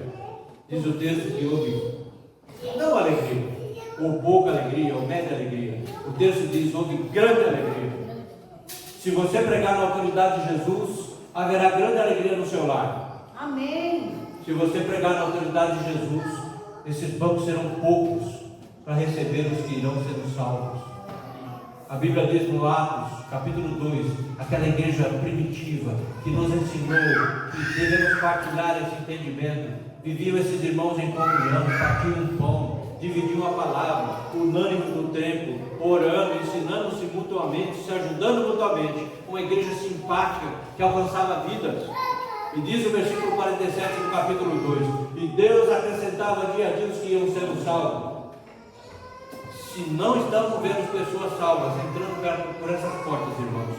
Diz o texto que houve não alegria, ou pouca alegria, ou média alegria. O texto diz: houve grande alegria. Se você pregar na autoridade de Jesus, haverá grande alegria no seu lar. Amém. Se você pregar na autoridade de Jesus, esses bancos serão poucos para receber os que irão sendo salvos. A Bíblia diz no Atos, capítulo 2, aquela igreja primitiva que nos ensinou que devemos partilhar esse entendimento. Viviam esses irmãos em comunhão, partiam um pão, dividiam a palavra, unânimes no templo, orando, ensinando-se mutuamente, se ajudando mutuamente. Uma igreja simpática que alcançava vidas. E diz o versículo 47 do capítulo 2: e Deus acrescentava dia a dia os que iam sendo salvos. Se não estamos vendo pessoas salvas entrando por essas portas, irmãos,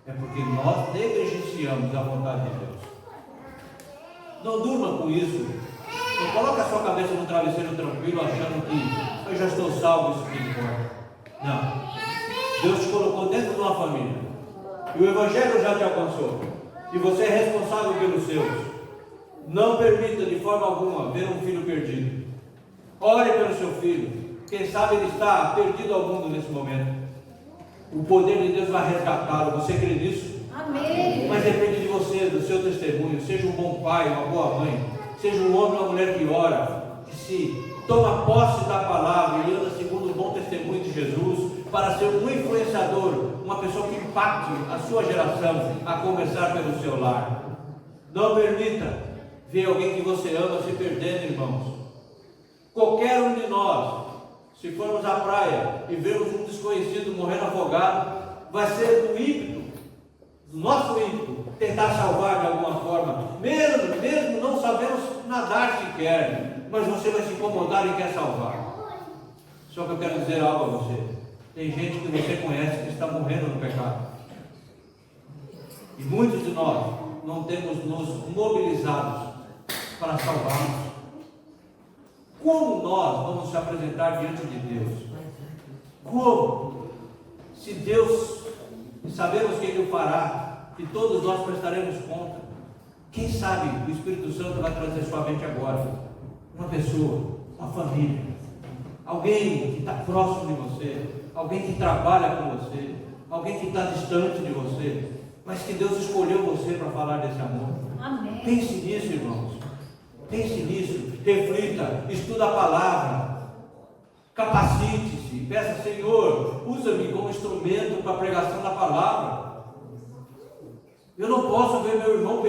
é porque nós negligenciamos a vontade de Deus. Não durma com isso. Não coloque a sua cabeça no travesseiro tranquilo, achando que eu já estou salvo, isso que importa. Não. Deus te colocou dentro de uma família. E o Evangelho já te alcançou. E você é responsável pelos seus. Não permita de forma alguma ver um filho perdido. Ore pelo seu filho. Quem sabe ele está perdido ao mundo nesse momento. O poder de Deus vai resgatá-lo. Você crê nisso? Amém. Mas depende de você, do seu testemunho. Seja um bom pai, uma boa mãe. Seja um homem ou uma mulher que ora, que se toma posse da palavra e anda segundo o bom testemunho de Jesus, para ser um influenciador, uma pessoa que impacte a sua geração, a começar pelo seu lar. Não permita ver alguém que você ama se perdendo, irmãos. Qualquer um de nós, se formos à praia e vermos um desconhecido morrendo afogado, vai ser do ímpeto, do nosso ímpeto, tentar salvar de alguma forma, mesmo não sabemos nadar sequer, mas você vai se incomodar e quer salvar. Só que eu quero dizer algo a você: tem gente que você conhece que está morrendo no pecado, e muitos de nós não temos nos mobilizados para salvarmos. Como nós vamos nos apresentar diante de Deus? Como? Se Deus, e sabemos que Ele o fará, e todos nós prestaremos conta. Quem sabe o Espírito Santo vai trazer sua mente agora. Uma pessoa, uma família, alguém que está próximo de você, alguém que trabalha com você, alguém que está distante de você, mas que Deus escolheu você para falar desse amor. Amém. Pense nisso, irmãos. Pense nisso, reflita, estuda a palavra, capacite-se, peça: Senhor, usa-me como instrumento para a pregação da palavra. Eu não posso ver meu irmão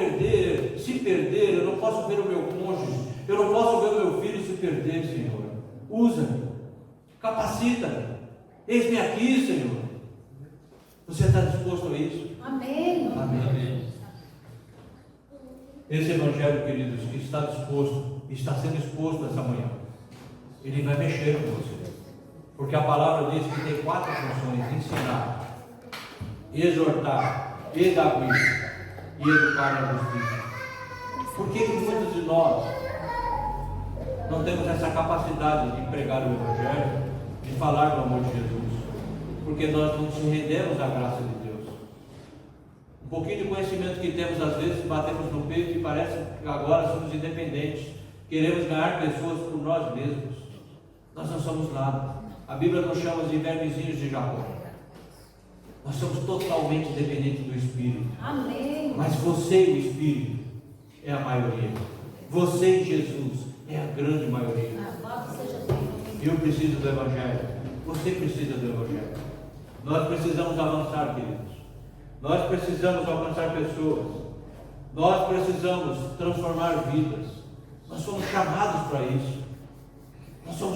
se perder, eu não posso ver o meu cônjuge, eu não posso ver o meu filho se perder, Senhor. Usa-me, capacita, eis-me aqui, Senhor. Você está disposto a isso? Amém. Amém. Esse Evangelho, queridos, que está disposto está sendo exposto essa manhã. Ele vai mexer com você. Porque a palavra diz que tem 4 funções: ensinar, exortar, pedagogia e educar na justiça. Por que muitos de nós não temos essa capacidade de pregar o Evangelho, de falar do amor de Jesus? Porque nós não nos rendemos à graça de Deus. Um pouquinho de conhecimento que temos, às vezes batemos no peito e parece que agora somos independentes, queremos ganhar pessoas por nós mesmos. Nós não somos nada. A Bíblia nos chama de vermezinhos de Jacó. Nós somos totalmente dependentes do Espírito. Amém. Mas você e o Espírito é a maioria. Você e Jesus é a grande maioria. Eu preciso do Evangelho. Você precisa do Evangelho. Nós precisamos avançar, queridos. Nós precisamos alcançar pessoas. Nós precisamos transformar vidas. Nós somos chamados para isso.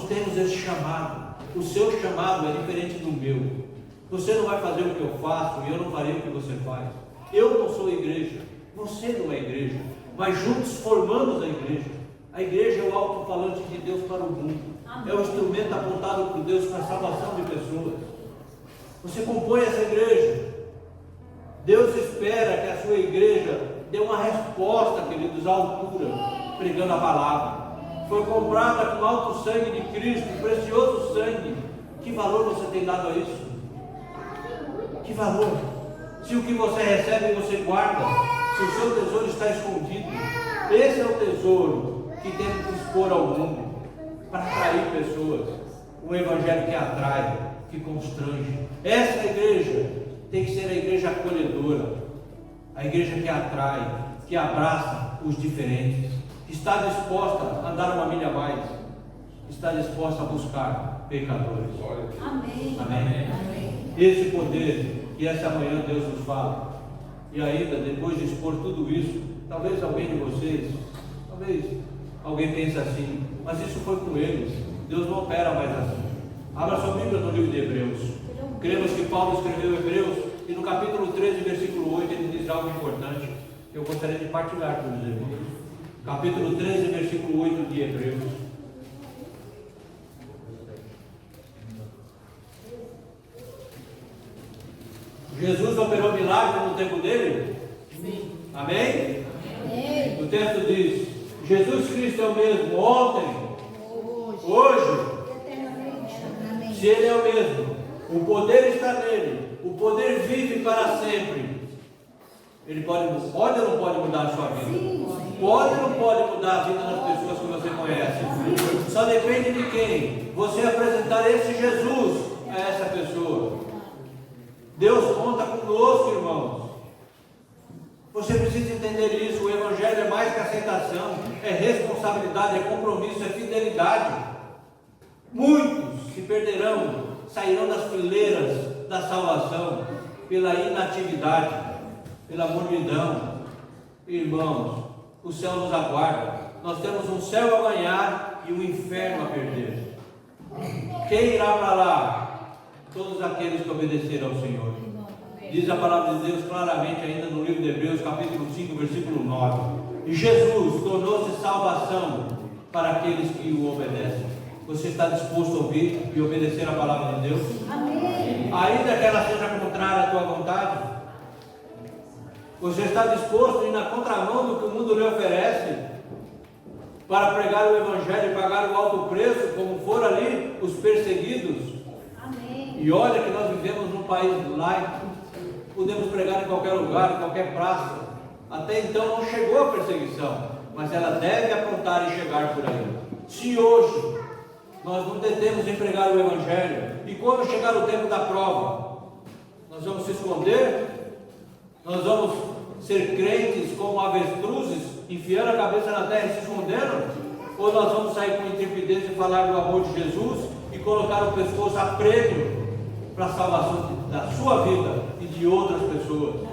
Temos esse chamado. O seu chamado é diferente do meu. Você não vai fazer o que eu faço e eu não farei o que você faz. Eu não sou igreja. Você não é igreja. Mas juntos formamos a igreja. A igreja é o alto-falante de Deus para o mundo. É o instrumento apontado por Deus para a salvação de pessoas. Você compõe essa igreja. Deus espera que a sua igreja dê uma resposta, queridos, à altura, pregando a palavra. Foi comprada com alto sangue de Cristo, precioso sangue. Que valor você tem dado a isso? Que valor? Se o que você recebe você guarda, se o seu tesouro está escondido, esse é o tesouro que temos que expor ao mundo para atrair pessoas. Um evangelho que atrai, que constrange. Essa igreja tem que ser a igreja acolhedora, a igreja que atrai, que abraça os diferentes, que está disposta a andar uma milha a mais, está disposta a buscar pecadores. Amém. Amém. Amém. Esse poder que essa manhã Deus nos fala, e ainda depois de expor tudo isso, talvez alguém de vocês, talvez alguém pense assim, mas isso foi com eles, Deus não opera mais assim. Abra sua Bíblia no livro de Hebreus. Cremos que Paulo escreveu Hebreus, e no capítulo 13, versículo 8, ele diz algo importante que eu gostaria de partilhar com os irmãos. Capítulo 13, versículo 8 de Hebreus. Jesus operou milagre no tempo dele? Sim. Amém? Amém. O texto diz: Jesus Cristo é o mesmo ontem, hoje, Eternamente. Amém. se Ele é o mesmo, o poder está nele, o poder vive para sempre. Ele pode ou não pode mudar a sua vida? Sim. Pode ou não pode mudar a vida das pessoas que você conhece? Só depende de quem você apresentar esse Jesus a essa pessoa. Deus conta conosco, irmãos. Você precisa entender isso. O Evangelho é mais que aceitação, é responsabilidade, é compromisso, é fidelidade. Muitos se perderão, sairão das fileiras da salvação pela inatividade, pela mornidão. Irmãos, o céu nos aguarda. Nós temos um céu a ganhar e um inferno a perder. Quem irá para lá? Todos aqueles que obedeceram ao Senhor. Diz a palavra de Deus claramente ainda no livro de Hebreus, capítulo 5, versículo 9. E Jesus tornou-se salvação para aqueles que o obedecem. Você está disposto a ouvir e obedecer a palavra de Deus? Amém. Ainda que ela seja contrária à tua vontade? Você está disposto a ir na contramão do que o mundo lhe oferece para pregar o Evangelho e pagar o alto preço, como foram ali os perseguidos? Amém. E olha que nós vivemos num país laico, podemos pregar em qualquer lugar, em qualquer praça. Até então não chegou a perseguição, mas ela deve apontar e chegar por aí. Se hoje nós não tentemos em pregar o Evangelho, e quando chegar o tempo da prova, nós vamos se esconder? Nós vamos ser crentes como avestruzes, enfiando a cabeça na terra e se escondendo? Ou nós vamos sair com intrepidez e falar do amor de Jesus e colocar o pescoço a prêmio para a salvação da sua vida e de outras pessoas?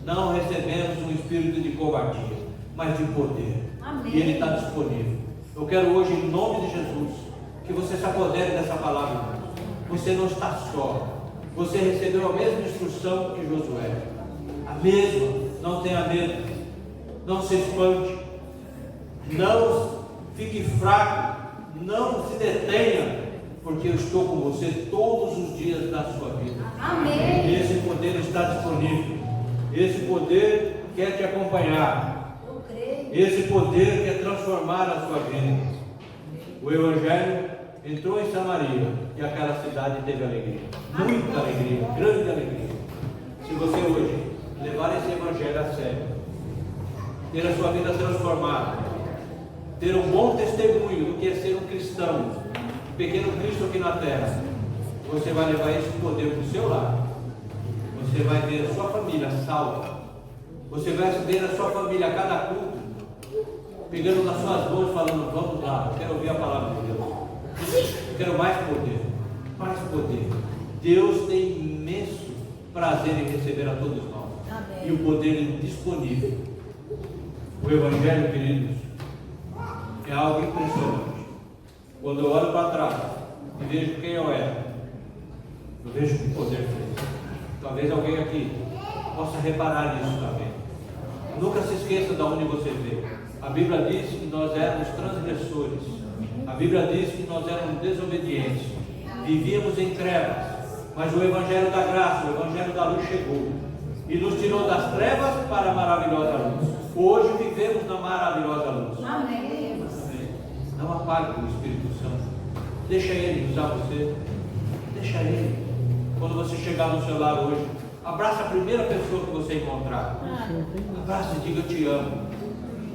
Não recebemos um espírito de covardia, mas de poder. Amém. E ele está disponível. Eu quero hoje, em nome de Jesus, que você se apodere dessa palavra. Você não está só. Você recebeu a mesma instrução que Josué. A mesma. Não tenha medo. Não se espante. Não fique fraco, não se detenha, porque eu estou com você todos os dias da sua vida. Amém. Esse poder está disponível. Esse poder quer te acompanhar. Eu creio. Esse poder quer transformar a sua vida. O Evangelho entrou em Samaria e aquela cidade teve alegria. Muita alegria, grande alegria. Se você hoje levar esse Evangelho a sério, ter a sua vida transformada, ter um bom testemunho do que é ser um cristão, um pequeno Cristo aqui na terra, você vai levar esse poder para o seu lar. Você vai ver a sua família salva. Você vai ver a sua família a cada culto, pegando nas suas mãos, falando: vamos lá, eu quero ouvir a palavra de Deus. Eu quero mais poder, mais poder. Deus tem imenso prazer em receber a todos nós. Amém. E o poder disponível. O Evangelho, queridos, é algo impressionante. Quando eu olho para trás e vejo quem eu era, eu vejo que poder fez. Talvez alguém aqui possa reparar nisso também. Nunca se esqueça de onde você veio. A Bíblia diz que nós éramos transgressores. A Bíblia diz que nós éramos desobedientes. Vivíamos em trevas. Mas o Evangelho da graça, o Evangelho da luz chegou e nos tirou das trevas para a maravilhosa luz. Hoje vivemos na maravilhosa luz. Amém. Não apague o Espírito Santo. Deixa Ele usar você. Deixa Ele. Quando você chegar no seu lar hoje, abraça a primeira pessoa que você encontrar. Abraça e diga: eu te amo.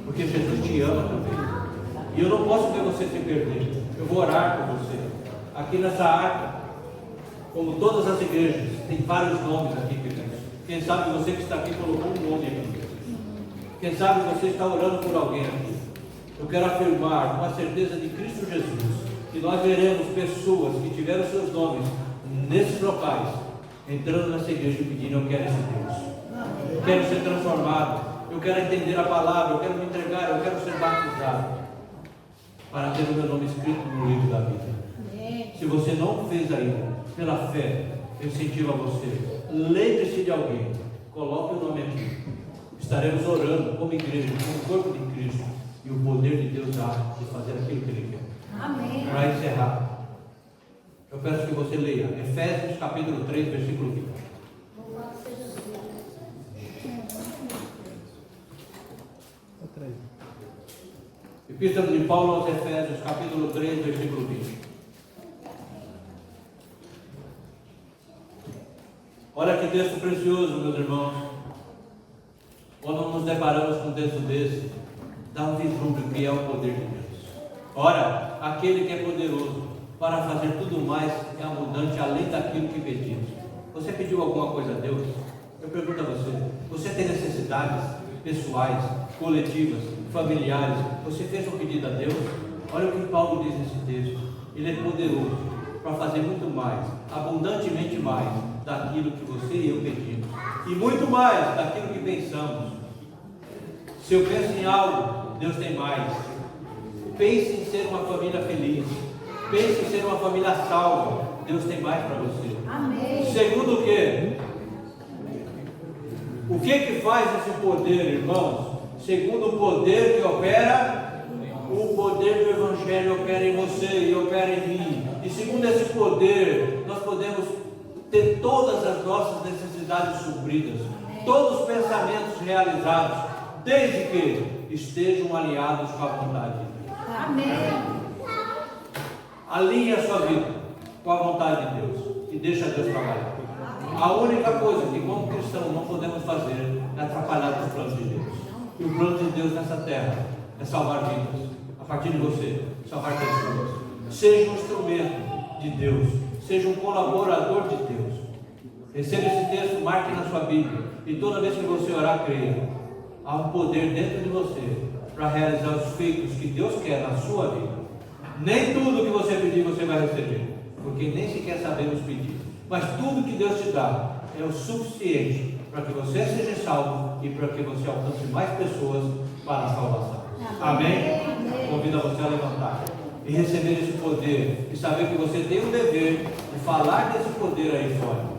Porque Jesus te ama também. E eu não posso ver você se perder. Eu vou orar por você. Aqui nessa arca, como todas as igrejas, tem vários nomes aqui, queridos. Quem sabe você que está aqui colocou um nome aqui. Quem sabe você está orando por alguém aqui. Eu quero afirmar com a certeza de Cristo Jesus que nós veremos pessoas que tiveram seus nomes nesses locais entrando nessa igreja e pedindo: eu quero esse Deus. Eu quero ser transformado. Eu quero entender a palavra. Eu quero me entregar. Eu quero ser batizado para ter o meu nome escrito no livro da vida. Se você não fez ainda, pela fé, eu incentivo a você. Lembre-se de alguém. Coloque o nome aqui. Estaremos orando como igreja, como corpo de Cristo. E o poder de Deus há de fazer aquilo que Ele quer. Amém. Para encerrar, eu peço que você leia Efésios capítulo 3, versículo 20. Louvado seja Deus. Epístola de Paulo aos Efésios, capítulo 3, versículo 20. Olha que texto precioso, meus irmãos. Quando nos deparamos com um texto desse, dá um vislumbre do que é o poder de Deus. Ora, aquele que é poderoso para fazer tudo mais e abundante além daquilo que pedimos. Você pediu alguma coisa a Deus? Eu pergunto a você: você tem necessidades pessoais, coletivas, familiares? Você fez um pedido a Deus? Olha o que Paulo diz nesse texto: Ele é poderoso para fazer muito mais, abundantemente mais daquilo que você e eu pedimos, e muito mais daquilo que pensamos. Se eu penso em algo, Deus tem mais. Pense em ser uma família feliz. Pense em ser uma família salva. Deus tem mais para você. Amém. Segundo o quê? O que faz esse poder, irmãos? Segundo o poder que opera, o poder do Evangelho opera em você e opera em mim. E segundo esse poder, nós podemos ter todas as nossas necessidades supridas, todos os pensamentos realizados, desde que estejam alinhados com a vontade de Deus. Amém. Alinhe a sua vida com a vontade de Deus e deixa Deus trabalhar. A única coisa que como cristão não podemos fazer é atrapalhar os planos de Deus. E o plano de Deus nessa terra é salvar vidas. A partir de você, salvar pessoas. Seja um instrumento de Deus. Seja um colaborador de Deus. Receba esse texto, marque na sua Bíblia. E toda vez que você orar, creia. Há um poder dentro de você para realizar os feitos que Deus quer na sua vida. Nem tudo que você pedir você vai receber, porque nem sequer sabemos pedir. Mas tudo que Deus te dá é o suficiente para que você seja salvo e para que você alcance mais pessoas para a salvação. Amém? Convido a você a levantar e receber esse poder e saber que você tem o dever de falar desse poder aí fora.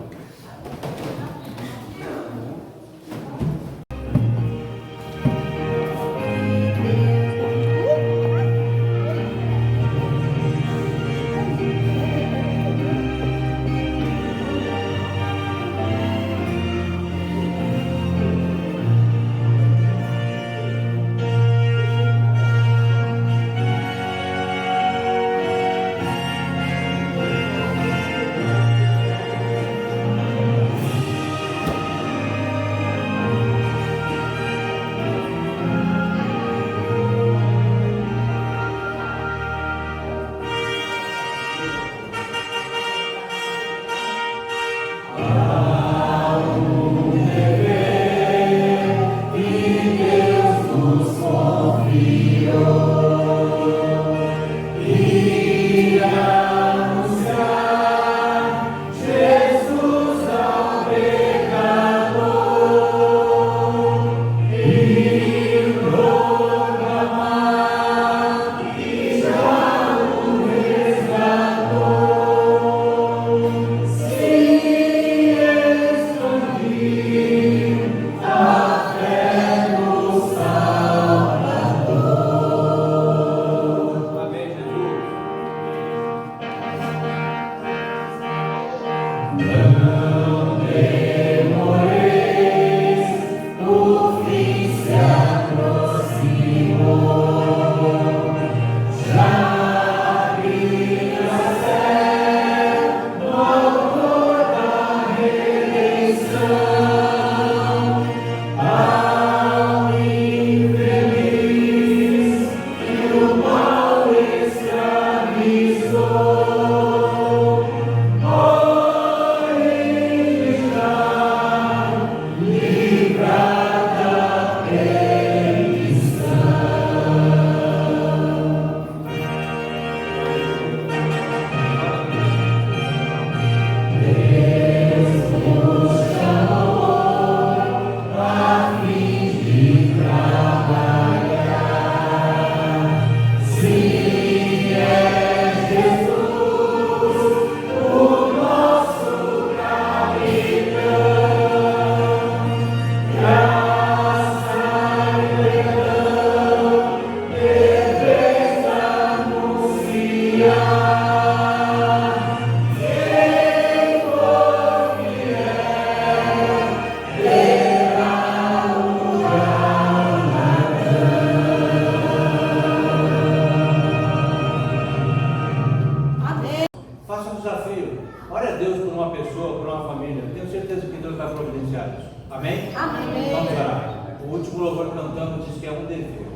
Ore a Deus por uma pessoa, por uma família. Tenho certeza que Deus vai providenciar isso. Amém? Amém. Vamos orar. O último louvor cantando diz que é um dever.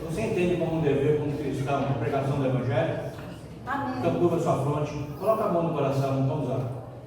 Você entende como um dever, como cristão, a pregação do Evangelho? Amém. Então curva sua fronte, coloca a mão no coração, vamos orar.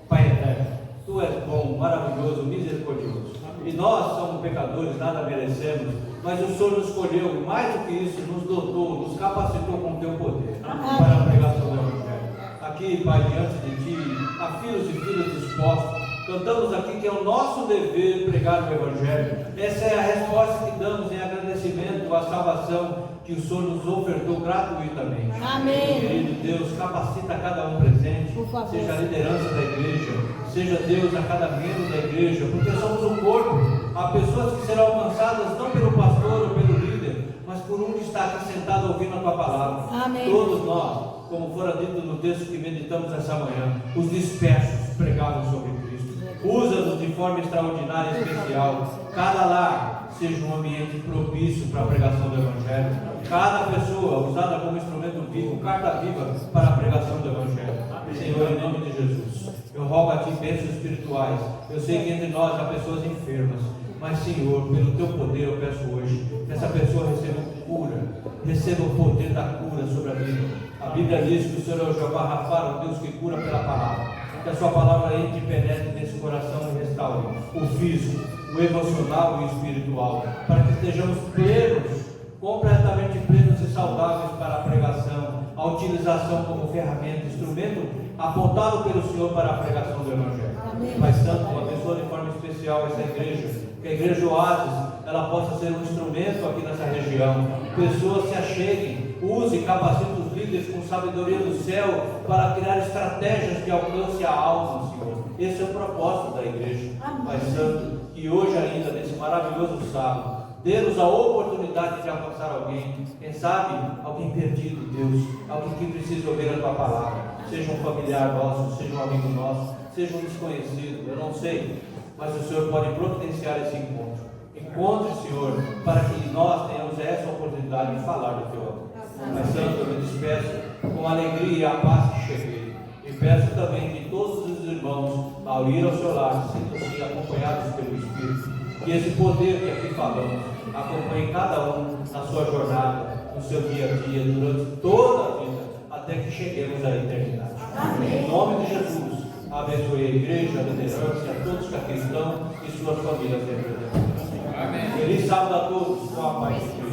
Pai eterno, Tu és bom, maravilhoso, misericordioso. E nós somos pecadores, nada merecemos, mas o Senhor nos escolheu e mais do que isso, nos dotou, nos capacitou com o Teu poder para a pregação do Evangelho. Aqui, Pai, diante de Ti, há filhos e filhas dispostos. Cantamos aqui que é o nosso dever pregar o Evangelho. Essa é a resposta que damos em agradecimento à salvação que o Senhor nos ofertou gratuitamente. Amém. Querido Deus, capacita cada um presente, seja a liderança da igreja, seja Deus a cada membro da igreja, porque somos um corpo. Há pessoas que serão alcançadas não pelo pastor ou pelo líder, mas por um que está aqui sentado ouvindo a Tua palavra. Amém. Todos nós, como fora dito no texto que meditamos essa manhã, os dispersos pregavam sobre Cristo. Usa-nos de forma extraordinária e especial. Cada lar seja um ambiente propício para a pregação do Evangelho. Cada pessoa usada como instrumento vivo, carta viva para a pregação do Evangelho. Senhor, em nome de Jesus, eu rogo a Ti bênçãos espirituais. Eu sei que entre nós há pessoas enfermas, mas Senhor, pelo Teu poder eu peço hoje que essa pessoa receba cura, receba o poder da cura sobre a vida. A Bíblia diz que o Senhor é o Jeová Rafa, o Deus que cura pela palavra. Que a Sua palavra entre e penetre nesse coração e restaure o físico, o emocional e o espiritual, para que estejamos plenos, completamente plenos e saudáveis para a pregação, a utilização como ferramenta, instrumento apontado pelo Senhor para a pregação do Evangelho. Pai Santo, abençoa de forma especial essa igreja, que a igreja Oásis ela possa ser um instrumento aqui nessa região. Pessoas se acheguem, use e capacite os líderes com sabedoria do céu para criar estratégias de alcance à alma, Senhor. Esse é o propósito da igreja. Pai Santo, que hoje ainda, nesse maravilhoso sábado, dê-nos a oportunidade de alcançar alguém, quem sabe alguém perdido, Deus, alguém que precisa ouvir a Tua palavra, seja um familiar nosso, seja um amigo nosso, seja um desconhecido, eu não sei, mas o Senhor pode providenciar esse encontro. Encontre, Senhor, para que nós tenhamos essa oportunidade de falar do Teu amor. Mas Santo, eu me despeço com a alegria e a paz que cheguei, e peço também que todos os irmãos, ao ir ao seu lar, sintam-se acompanhados pelo Espírito. Que esse poder que aqui falamos acompanhe cada um na sua jornada, no seu dia a dia, durante toda a vida, até que cheguemos à eternidade. Amém. Em nome de Jesus, Abençoe a igreja, a liderança, a todos que aqui estão e suas famílias. Amém. Feliz sábado a todos, com a paz de Deus.